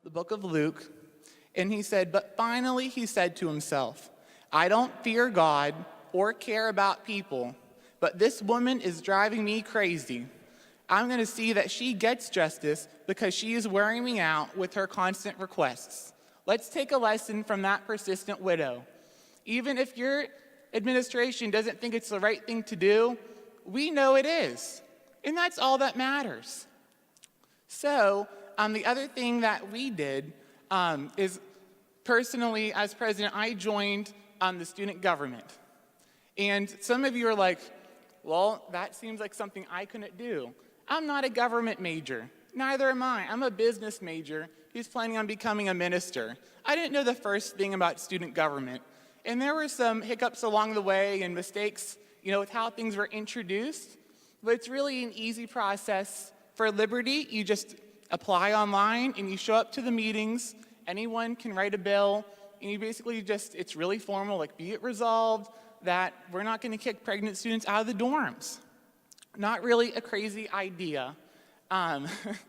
the book of Luke, and he said, "But finally he said to himself, I don't fear God or care about people, but this woman is driving me crazy. I'm going to see that she gets justice because she is wearing me out with her constant requests." Let's take a lesson from that persistent widow. Even if your administration doesn't think it's the right thing to do, we know it is. And that's all that matters. So the other thing that we did is personally, as president, I joined the student government. And some of you are like, well, that seems like something I couldn't do. I'm not a government major. Neither am I. I'm a business major who's planning on becoming a minister. I didn't know the first thing about student government. And there were some hiccups along the way and mistakes, with how things were introduced. But it's really an easy process. For Liberty, you just apply online and you show up to the meetings. Anyone can write a bill. And you basically it's really formal, like be it resolved that we're not going to kick pregnant students out of the dorms. Not really a crazy idea,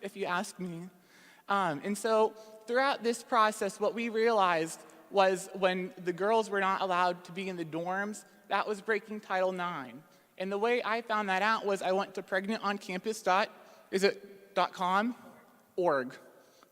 if you ask me. And so throughout this process, what we realized was when the girls were not allowed to be in the dorms, that was breaking Title IX. And the way I found that out was I went to pregnantoncampus.com? Org.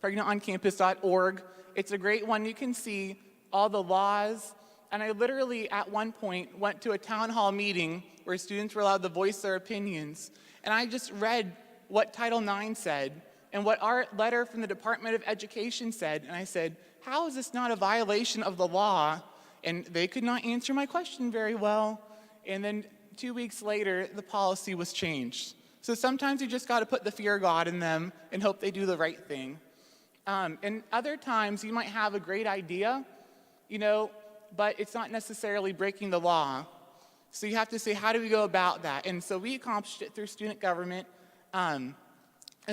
Pregnantoncampus.org. It's a great one. You can see all the laws. And I literally, at one point, went to a town hall meeting where students were allowed to voice their opinions. And I just read what Title IX said and what our letter from the Department of Education said. And I said, how is this not a violation of the law? And they could not answer my question very well. And then 2 weeks later, the policy was changed. So sometimes you just got to put the fear of God in them and hope they do the right thing. And other times you might have a great idea, but it's not necessarily breaking the law. So you have to say, how do we go about that? And so we accomplished it through student government. And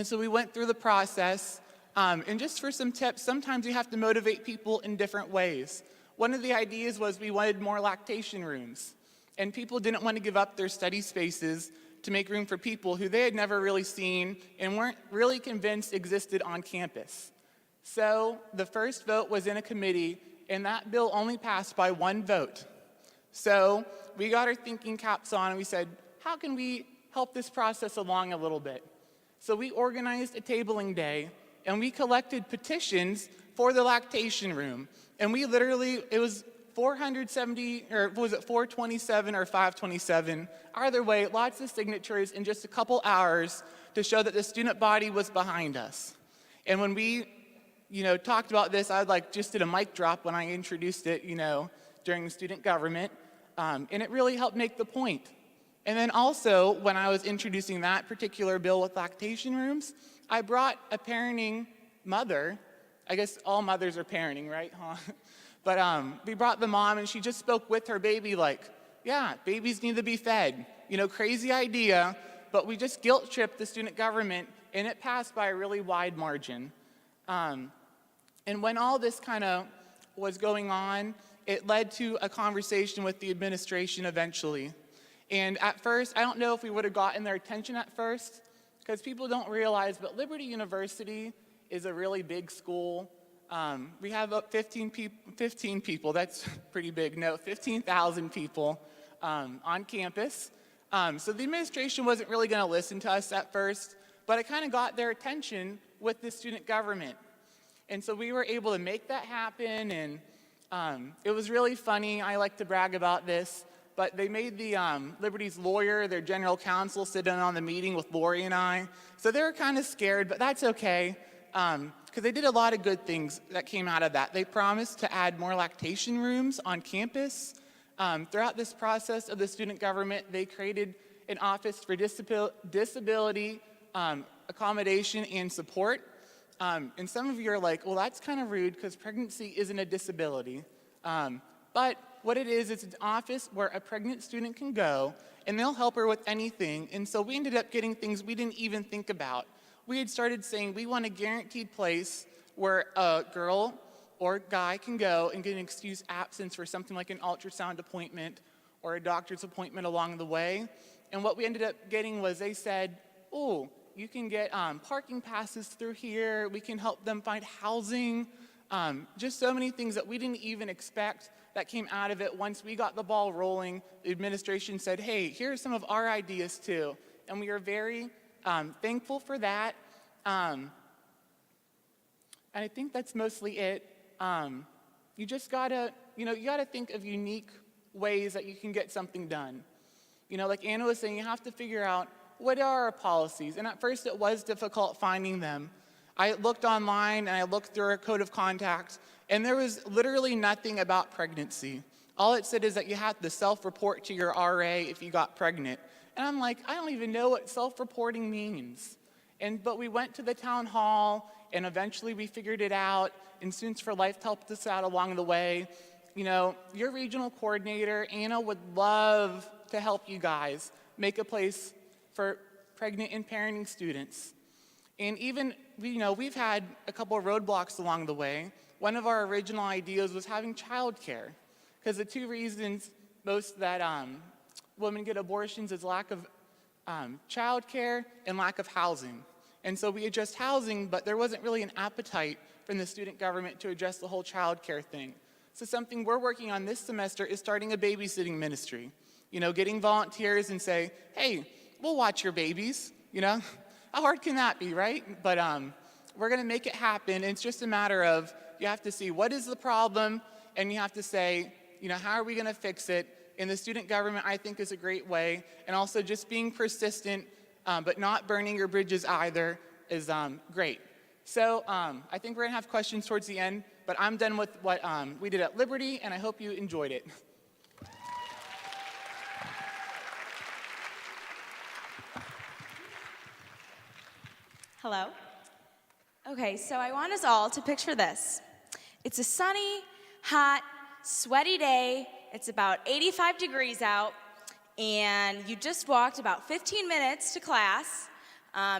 so we went through the process. And just for some tips, sometimes you have to motivate people in different ways. One of the ideas was we wanted more lactation rooms. And people didn't want to give up their study spaces to make room for people who they had never really seen and weren't really convinced existed on campus. So the first vote was in a committee, and that bill only passed by one vote. So we got our thinking caps on and we said, how can we help this process along a little bit? So we organized a tabling day and we collected petitions for the lactation room. And we literally, it was 470, or was it 427 or 527? Either way, lots of signatures in just a couple hours to show that the student body was behind us. And when we, talked about this, I just did a mic drop when I introduced it, during student government. And it really helped make the point. And then also, when I was introducing that particular bill with lactation rooms, I brought a parenting mother. I guess all mothers are parenting, right? Huh? But we brought the mom, and she just spoke with her baby yeah, babies need to be fed. Crazy idea, but we just guilt-tripped the student government, and it passed by a really wide margin. And when all this kind of was going on, it led to a conversation with the administration eventually. And at first, I don't know if we would have gotten their attention at first, because people don't realize, but Liberty University is a really big school. We have up 15 people, that's pretty big, no, 15,000 people on campus. So the administration wasn't really going to listen to us at first, but it kind of got their attention with the student government. And so we were able to make that happen, and it was really funny. I like to brag about this, but they made the Liberty's lawyer, their general counsel, sit in on the meeting with Lori and I. So they were kind of scared, but that's okay. Because they did a lot of good things that came out of that. They promised to add more lactation rooms on campus. Throughout this process of the student government, they created an office for disability accommodation and support. And some of you are like, well, that's kind of rude because pregnancy isn't a disability. But what it is, it's an office where a pregnant student can go, and they'll help her with anything. And so we ended up getting things we didn't even think about. We had started saying we want a guaranteed place where a girl or guy can go and get an excused absence for something like an ultrasound appointment or a doctor's appointment along the way. And what we ended up getting was they said, oh, You can get parking passes through here. We can help them find housing. Just so many things that we didn't even expect that came out of it. Once we got the ball rolling, the administration said, hey, here are some of our ideas too. And we are very thankful for that. And I think that's mostly it. You just gotta, you gotta think of unique ways that you can get something done. Like Anna was saying, you have to figure out what are our policies. And at first it was difficult finding them. I looked online and I looked through our code of conduct, and there was literally nothing about pregnancy. All it said is that you had to self-report to your RA if you got pregnant. And I'm like, I don't even know what self-reporting means. But we went to the town hall, and eventually we figured it out, and Students for Life helped us out along the way. Your regional coordinator, Anna, would love to help you guys make a place for pregnant and parenting students. And even, we've had a couple of roadblocks along the way. One of our original ideas was having childcare, because the two reasons most that women get abortions is lack of childcare and lack of housing. And so we addressed housing, but there wasn't really an appetite from the student government to address the whole childcare thing. So something we're working on this semester is starting a babysitting ministry. Getting volunteers and say, hey, we'll watch your babies, How hard can that be, right? But we're gonna make it happen. And it's just a matter of, you have to see what is the problem, and you have to say, how are we gonna fix it? And the student government, I think, is a great way. And also just being persistent, but not burning your bridges either is great. So I think we're gonna have questions towards the end, but I'm done with what we did at Liberty, and I hope you enjoyed it. Hello. Okay, so I want us all to picture this. It's a sunny, hot, sweaty day. It's about 85 degrees out, and you just walked about 15 minutes to class.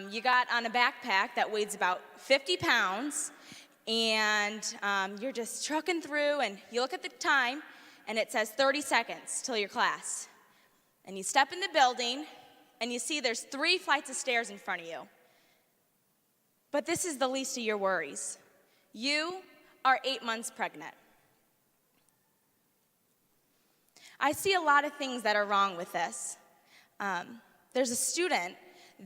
You got on a backpack that weighs about 50 pounds, and you're just trucking through, and you look at the time, and it says 30 seconds till your class. And you step in the building, and you see there's 3 flights of stairs in front of you. But this is the least of your worries. You are 8 months pregnant. I see a lot of things that are wrong with this. There's a student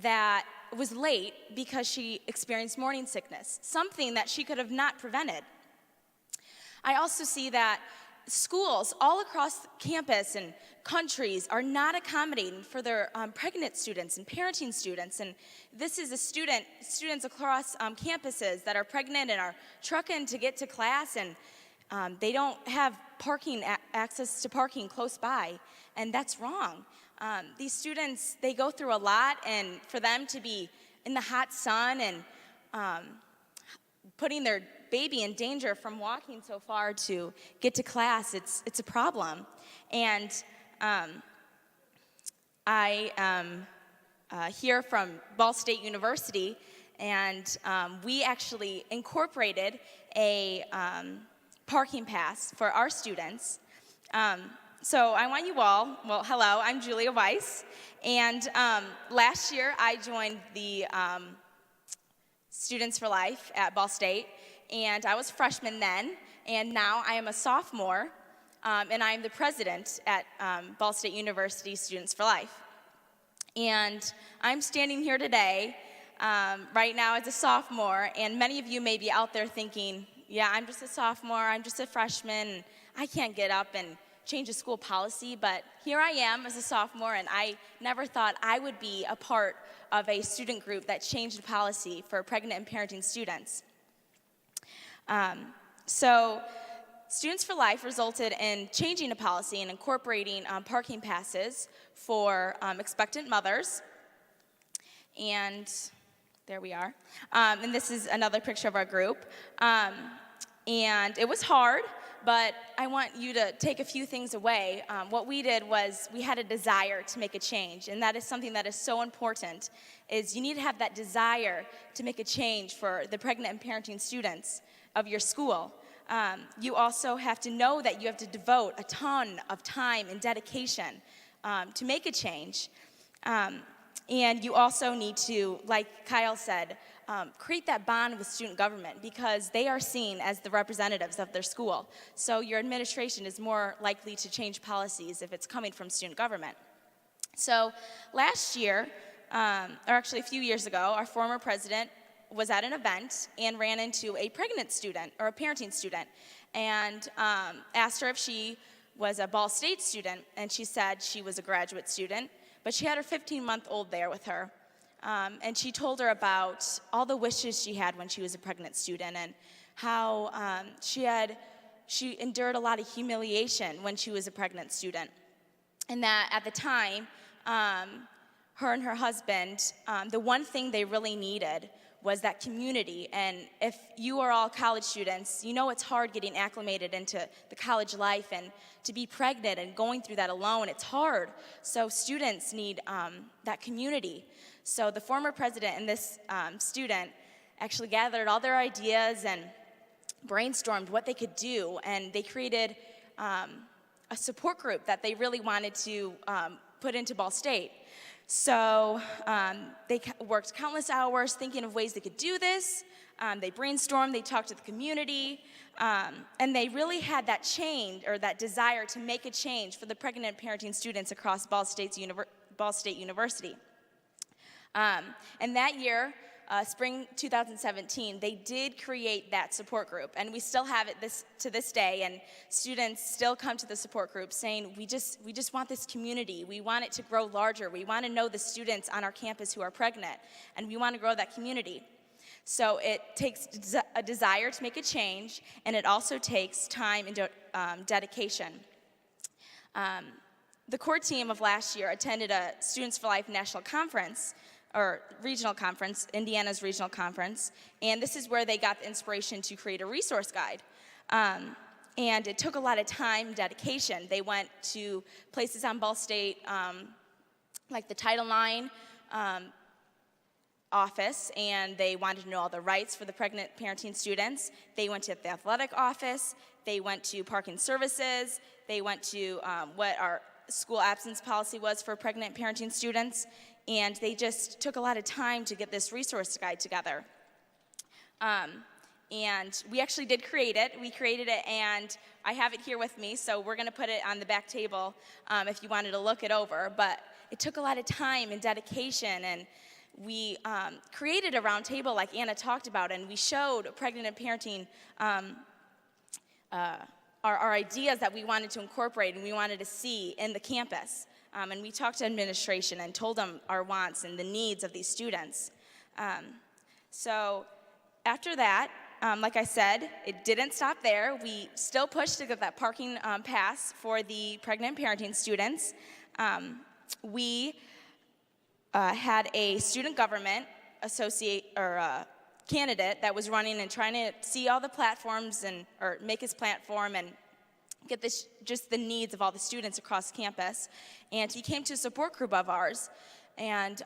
that was late because she experienced morning sickness, something that she could have not prevented. I also see that schools all across campus and countries are not accommodating for their pregnant students and parenting students. And this is students across campuses that are pregnant and are trucking to get to class, and they don't have access to parking close by, and that's wrong. These students, they go through a lot, and for them to be in the hot sun and putting their baby in danger from walking so far to get to class, it's a problem. And I am here from Ball State University, and we actually incorporated a parking pass for our students. So I want you all, well, hello, I'm Julia Weiss, and last year I joined the Students for Life at Ball State, and I was a freshman then, and now I am a sophomore, and I am the president at Ball State University Students for Life. And I'm standing here today, right now as a sophomore, and many of you may be out there thinking, yeah, I'm just a sophomore, I'm just a freshman, I can't get up and change a school policy, but here I am as a sophomore, and I never thought I would be a part of a student group that changed the policy for pregnant and parenting students. So Students for Life resulted in changing a policy and incorporating parking passes for expectant mothers. And there we are. And this is another picture of our group. And it was hard, but I want you to take a few things away. What we did was we had a desire to make a change, and that is something that is so important, is you need to have that desire to make a change for the pregnant and parenting students of your school. You also have to know that you have to devote a ton of time and dedication to make a change. And you also need to, like Kyle said, create that bond with student government because they are seen as the representatives of their school. So your administration is more likely to change policies if it's coming from student government. So last year, or actually a few years ago, our former president was at an event and ran into a pregnant student or a parenting student and asked her if she was a Ball State student, and she said she was a graduate student, but she had her 15-month-old there with her. And she told her about all the wishes she had when she was a pregnant student and how she endured a lot of humiliation when she was a pregnant student. And that at the time, her and her husband, the one thing they really needed was that community. And if you are all college students, you know it's hard getting acclimated into the college life, and to be pregnant and going through that alone, it's hard. So students need that community. So the former president and this student actually gathered all their ideas and brainstormed what they could do, and they created a support group that they really wanted to put into Ball State. So they worked countless hours thinking of ways they could do this. They brainstormed, they talked to the community, and they really had that change or that desire to make a change for the pregnant parenting students across Ball State University. And that year, spring 2017, they did create that support group, and we still have it to this day, and students still come to the support group saying, we just want this community, we want it to grow larger, we want to know the students on our campus who are pregnant, and we want to grow that community. So it takes a desire to make a change, and it also takes time and dedication. The core team of last year attended a Students for Life national conference, or regional conference, Indiana's regional conference, and this is where they got the inspiration to create a resource guide. And it took a lot of time and dedication. They went to places on Ball State, like the Title IX office, and they wanted to know all the rights for the pregnant parenting students. They went to the athletic office, they went to parking services, they went to what our school absence policy was for pregnant parenting students, and they just took a lot of time to get this resource guide together. And we actually did create it. We created it, and I have it here with me, so we're going to put it on the back table if you wanted to look it over. But it took a lot of time and dedication, and we created a round table like Anna talked about, and we showed pregnant and parenting our ideas that we wanted to incorporate and we wanted to see in the campus. And we talked to administration and told them our wants and the needs of these students. So after that, like I said, it didn't stop there. We still pushed to get that parking pass for the pregnant parenting students. We had a student government candidate that was running and trying to see all the platforms or make his platform and get just the needs of all the students across campus. And he came to a support group of ours, and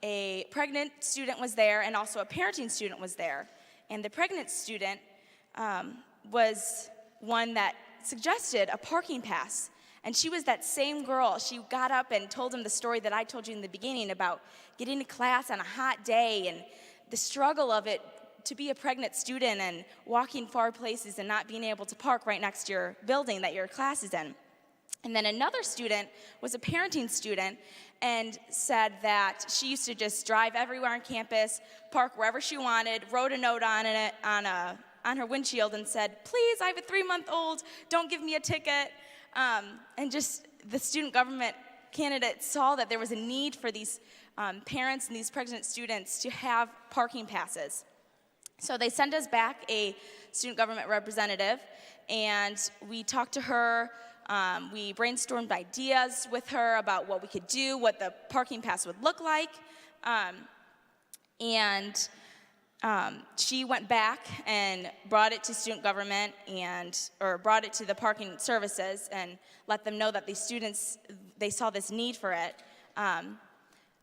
a pregnant student was there and also a parenting student was there. And the pregnant student was one that suggested a parking pass. And she was that same girl. She got up and told him the story that I told you in the beginning about getting to class on a hot day and the struggle of it to be a pregnant student and walking far places and not being able to park right next to your building that your class is in. And then another student was a parenting student and said that she used to just drive everywhere on campus, park wherever she wanted, wrote a note on her windshield and said, "Please, I have a 3-month-old, don't give me a ticket." And just the student government candidate saw that there was a need for these parents and these pregnant students to have parking passes. So they sent us back a student government representative, and we talked to her. We brainstormed ideas with her about what we could do, what the parking pass would look like. And she went back and brought it to student government or brought it to the parking services and let them know that these students, they saw this need for it.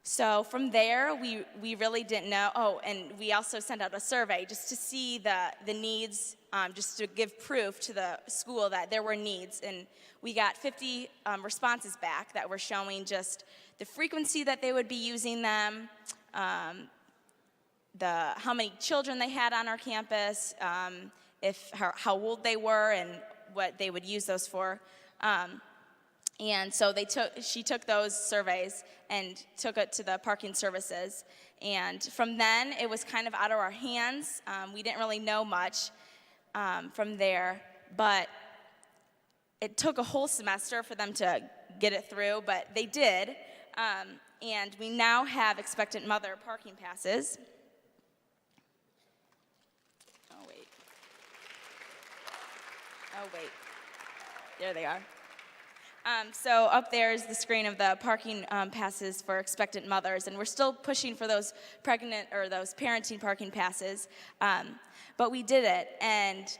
So from there, we really didn't know. Oh, and we also sent out a survey just to see the needs, just to give proof to the school that there were needs. And we got 50 responses back that were showing just the frequency that they would be using them, how many children they had on our campus, how old they were, and what they would use those for. And so she took those surveys and took it to the parking services. And from then, it was kind of out of our hands. We didn't really know much from there, but it took a whole semester for them to get it through, but they did. And we now have expectant mother parking passes. Oh, wait. There they are. So up there is the screen of the parking passes for expectant mothers, and we're still pushing for those those parenting parking passes, but we did it, and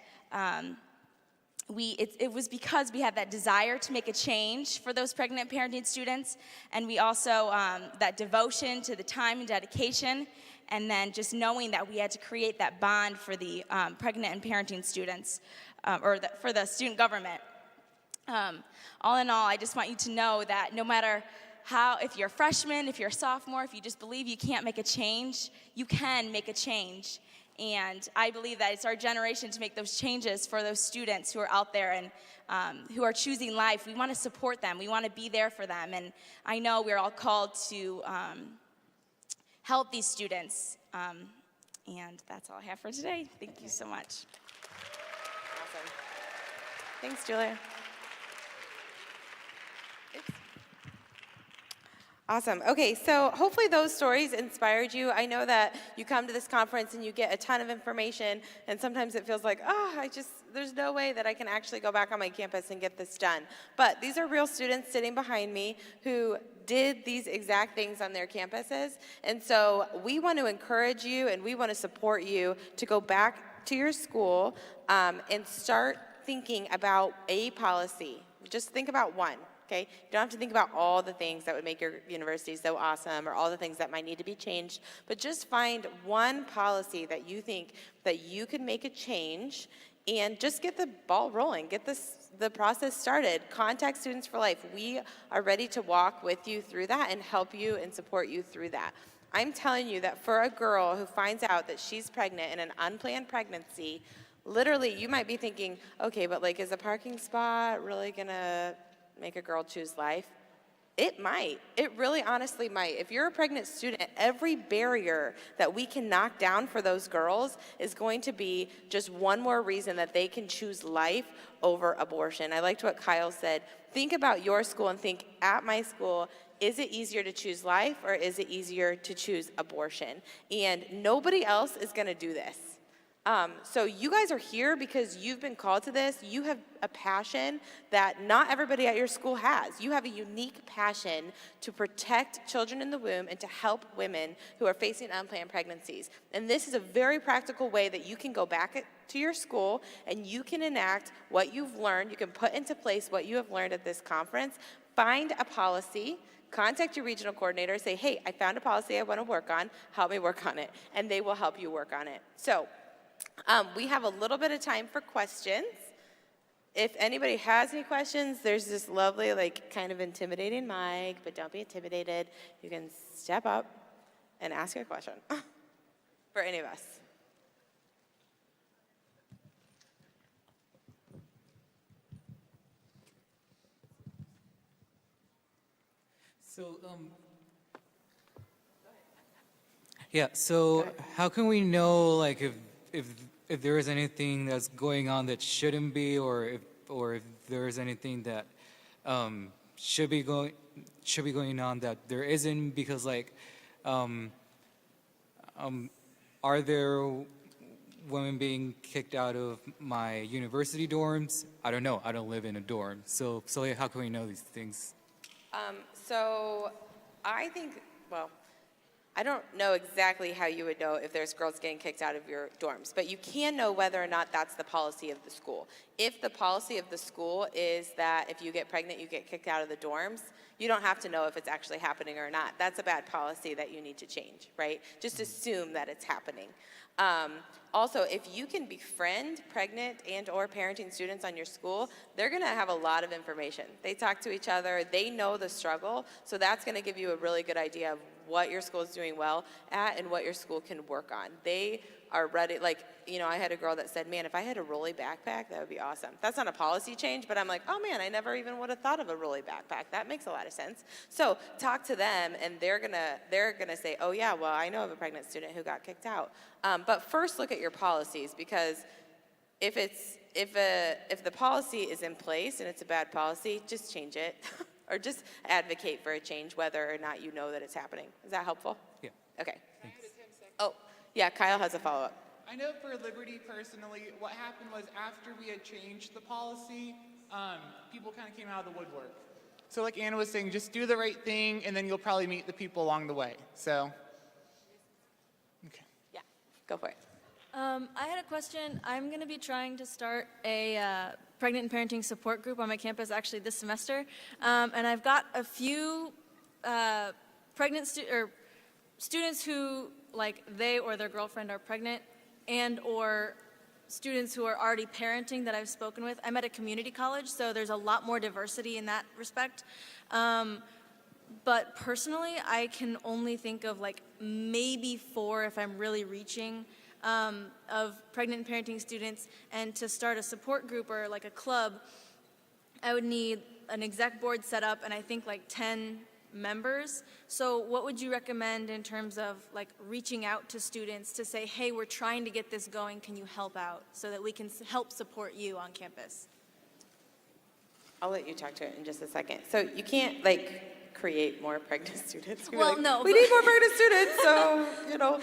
it was because we had that desire to make a change for those pregnant parenting students, and we also that devotion to the time and dedication, and then just knowing that we had to create that bond for the pregnant and parenting students, for the student government. All in all, I just want you to know that no matter if you're a freshman, if you're a sophomore, if you just believe you can't make a change, you can make a change. And I believe that it's our generation to make those changes for those students who are out there and who are choosing life. We want to support them. We want to be there for them. And I know we're all called to help these students. And that's all I have for today. Thank you so much. Awesome. Thanks, Julia. Awesome. Okay, so hopefully those stories inspired you. I know that you come to this conference and you get a ton of information, and sometimes it feels like, there's no way that I can actually go back on my campus and get this done. But these are real students sitting behind me who did these exact things on their campuses, and so we want to encourage you and we want to support you to go back to your school and start thinking about a policy. Just think about one. Okay? You don't have to think about all the things that would make your university so awesome or all the things that might need to be changed, but just find one policy that you think that you could make a change and just get the ball rolling, get the process started. Contact Students for Life. We are ready to walk with you through that and help you and support you through that. I'm telling you that for a girl who finds out that she's pregnant in an unplanned pregnancy, literally you might be thinking, okay, but is a parking spot really gonna make a girl choose life? It might. It really honestly might. If you're a pregnant student, every barrier that we can knock down for those girls is going to be just one more reason that they can choose life over abortion. I liked what Kyle said. Think about your school and think, at my school, is it easier to choose life or is it easier to choose abortion? And nobody else is going to do this. So you guys are here because you've been called to this. You have a passion that not everybody at your school has. You have a unique passion to protect children in the womb and to help women who are facing unplanned pregnancies. And this is a very practical way that you can go back to your school and you can enact what you've learned. You can put into place what you have learned at this conference. Find a policy. Contact your regional coordinator. Say, hey, I found a policy I want to work on. Help me work on it. And they will help you work on it. So we have a little bit of time for questions. If anybody has any questions, there's this lovely, kind of intimidating mic, but don't be intimidated. You can step up and ask a question for any of us. So how can we know, if there is anything that's going on that shouldn't be, or if there is anything that should be going on that there isn't? Because are there women being kicked out of my university dorms? I don't know. I don't live in a dorm. So how can we know these things? So I think, I don't know exactly how you would know if there's girls getting kicked out of your dorms, but you can know whether or not that's the policy of the school. If the policy of the school is that if you get pregnant, you get kicked out of the dorms, you don't have to know if it's actually happening or not. That's a bad policy that you need to change, right? Just assume that it's happening. Also, if you can befriend pregnant and or parenting students on your school, they're gonna have a lot of information. They talk to each other, they know the struggle, so that's gonna give you a really good idea of what your school is doing well at and what your school can work on. They are ready, like, you know, I had a girl that said, man, if I had a rolly backpack, that would be awesome. That's not a policy change, but I'm like, oh man, I never even would have thought of a rolly backpack. That makes a lot of sense. So talk to them and they're gonna say, oh yeah, well, I know of a pregnant student who got kicked out. But first look at your policies, because if the policy is in place and it's a bad policy, just change it. Or just advocate for a change whether or not you know that it's happening. Is that helpful? Yeah. Okay. Oh, yeah, Kyle has a follow-up. I know for Liberty personally, what happened was after we had changed the policy, people kind of came out of the woodwork. So like Anna was saying, just do the right thing and then you'll probably meet the people along the way. So, okay. Yeah, go for it. I had a question. I'm going to be trying to start a pregnant and parenting support group on my campus actually this semester. And I've got a few pregnant students who, like, they or their girlfriend are pregnant, and or students who are already parenting that I've spoken with. I'm at a community college, so there's a lot more diversity in that respect. But personally, I can only think of like maybe 4 if I'm really reaching of pregnant and parenting students. And to start a support group or like a club, I would need an exec board set up and I think like 10 members. So what would you recommend in terms of like reaching out to students to say, hey, we're trying to get this going, can you help out so that we can help support you on campus? I'll let you talk to it in just a second. So you can't like create more pregnant students. You're Well, like, no, we but- need more pregnant students, so, you know.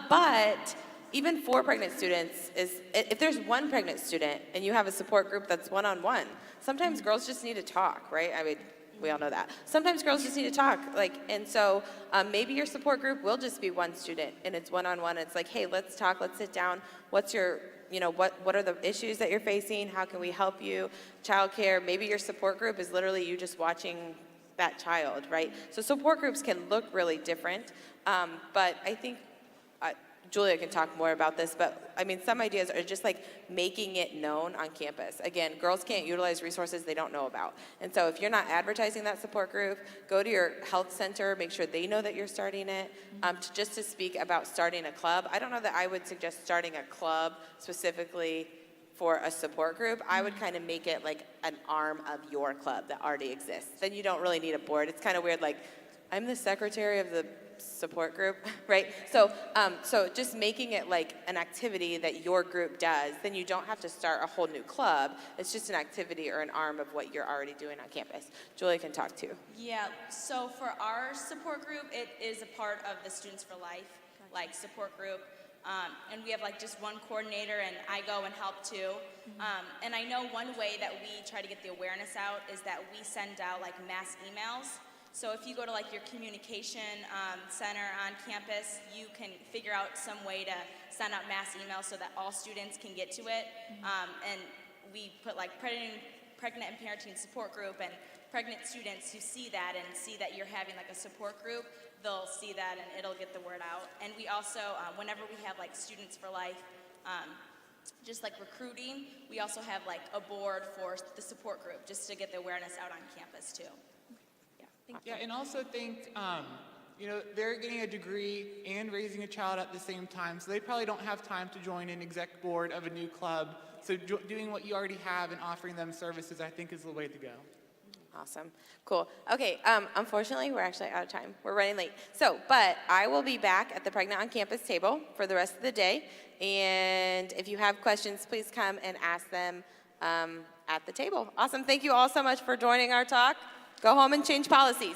But even 4 pregnant students if there's 1 pregnant student and you have a support group that's one-on-one, sometimes girls just need to talk, right? I mean, we all know that. Sometimes girls just need to talk, like, and so maybe your support group will just be 1 student and it's one-on-one. It's like, hey, let's talk, let's sit down. What's your, you know, what are the issues that you're facing? How can we help you? Childcare, maybe your support group is literally you just watching that child, right? So support groups can look really different, but I think Julia can talk more about this, but I mean, some ideas are just like making it known on campus. Again, girls can't utilize resources they don't know about. And so if you're not advertising that support group, go to your health center, make sure they know that you're starting it, just to speak about starting a club. I don't know that I would suggest starting a club specifically for a support group. I would kind of make it like an arm of your club that already exists. Then you don't really need a board. It's kind of weird, like, I'm the secretary of the support group, right? So, so just making it like an activity that your group does, then you don't have to start a whole new club. It's just an activity or an arm of what you're already doing on campus. Julia can talk too. Yeah, so for our support group, it is a part of the Students for Life, like support group. And we have like just 1 coordinator and I go and help too. And I know one way that we try to get the awareness out is that we send out like mass emails. So if you go to like your communication center on campus, you can figure out some way to send out mass emails so that all students can get to it. And we put like pregnant and parenting support group, and pregnant students who see that and see that you're having like a support group, they'll see that and it'll get the word out. And we also, whenever we have like Students for Life, just like recruiting, we also have like a board for the support group just to get the awareness out on campus too. Yeah, and also think, you know, they're getting a degree and raising a child at the same time, so they probably don't have time to join an exec board of a new club. So doing what you already have and offering them services, I think, is the way to go. Awesome. Cool. Okay, unfortunately, we're actually out of time. We're running late. So, but I will be back at the Pregnant on Campus table for the rest of the day. And if you have questions, please come and ask them at the table. Awesome. Thank you all so much for joining our talk. Go home and change policies.